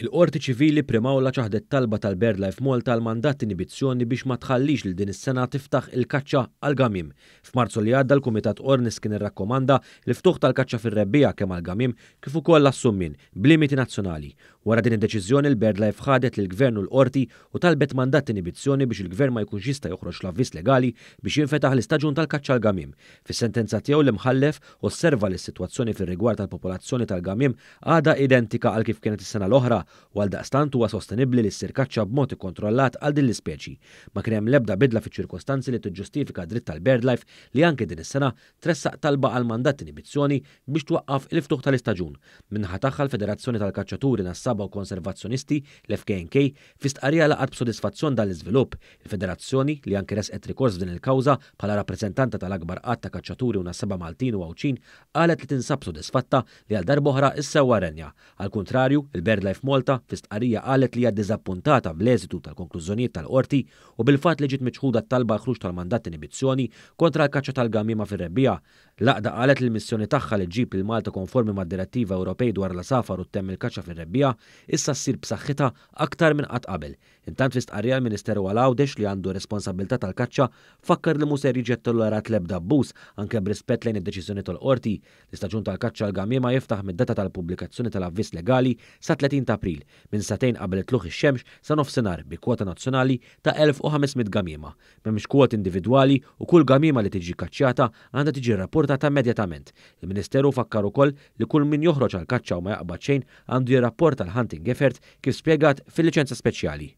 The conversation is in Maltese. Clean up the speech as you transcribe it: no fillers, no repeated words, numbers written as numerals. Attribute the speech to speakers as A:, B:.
A: Il-Qorti Ċivili Primawla ċaħdet talba tal-BirdLife Malta għal mandat inibizzjoni biex ma tħallix lil din is-sena tiftaħ il-kaċċa għal-gamim. F'Marzu li għadda l-Kumitat Ornis kien irrakkomanda l-ftuħ tal-kaċċa fir-rebbija kemm għal-gamim kif ukoll għas-summin b'limiti nazzjonali. Wara din id-deċiżjoni l-BirdLife ħadet lill-Gvern u l-Qorti u talbet mandat inibizzjoni biex il-Gvern ma jkunx jista' joħroġ l-avviż legali biex jinfetaħ l-istaġun tal-kaċċa għal-gamim. Fis-sentenza tiegħu l-imħallef osserva li s-sitwazzjoni fir-rigward tal-popolazzjoni tal-gamim għadha identika għal kif kienet is-sena l-oħra u għaldaqstant huwa sostenibbli li ssir kaċċa b'mod ikkontrollat għal din l-ispeċi. Ma kien hemm l-ebda bidla fiċ-ċirkostanzi li tiġġustifika dritt tal-BirdLife li anke din is-sena tressaq talba għal mandat inibizzjoni biex twaqqaf il-ftuħ tal-istaġun. Minnaħa tagħha l-Federazzjoni tal-Kaċċaturi Nassaba u Konservazzjonisti l-FKNK fi stqarrija laqgħet b'sodisfazzjon dan l-iżvilupp. Il-Federazzjoni li anke resqet rikors f'din il-kawża bħala rappreżentanta tal-akbar qatt ta' kaċċaturi u nassaba Maltin u Għawċin qalet li tinsab sodisfatta li għal darb'oħra issewwa renja. Għal kuntrarju, il-BirdLife Malta fi stqarrija qalet li hija ddiżappuntata bl-eżitu tal-konklużjonijiet tal-qorti u bil-fatt li ġiet miċħuda t-talba ħruġ tal-mandat inibizzjoni kontra l-kaċċa tal-gamima fir-rebbija. L-Għaqda qalet li l-missjoni tagħha li ġġib lil Malta konformi mad-direttiva Ewropej dwar l-asafar u temm il-kaċċa fir-rebbija issa ssir b'saħħitha aktar minn qatt qabel. Intant fi stqarrija l-Ministeru għal-Għawdex li għandu responsabilità tal-kaċċa fakkar li mhux se jiġi tollerat l-ebda abbuż anke b'rispett lejn id-deċiżjoni tal-qorti. L-istaġun tal-kaċċa l-gamima jiftaħ mid-data tal-pubblikazzjoni tal-avviż legali sa 30 ta' April minn satejn qabel itluħ ix-xemx sa nofsinhar bi kwota nazzjonali ta' 1500 gamima. M'hemmx kwot individwali u kull gamima li tiġi kaċċjata għandha tiġi rrappurtata immedjatament. Il-Ministeru fakkar ukoll li kull min joħroġ għal kaċċa u ma jaqbad xejn għandu jirrapporta l-hunting effort kif spjegat fil-liċenza speċjali.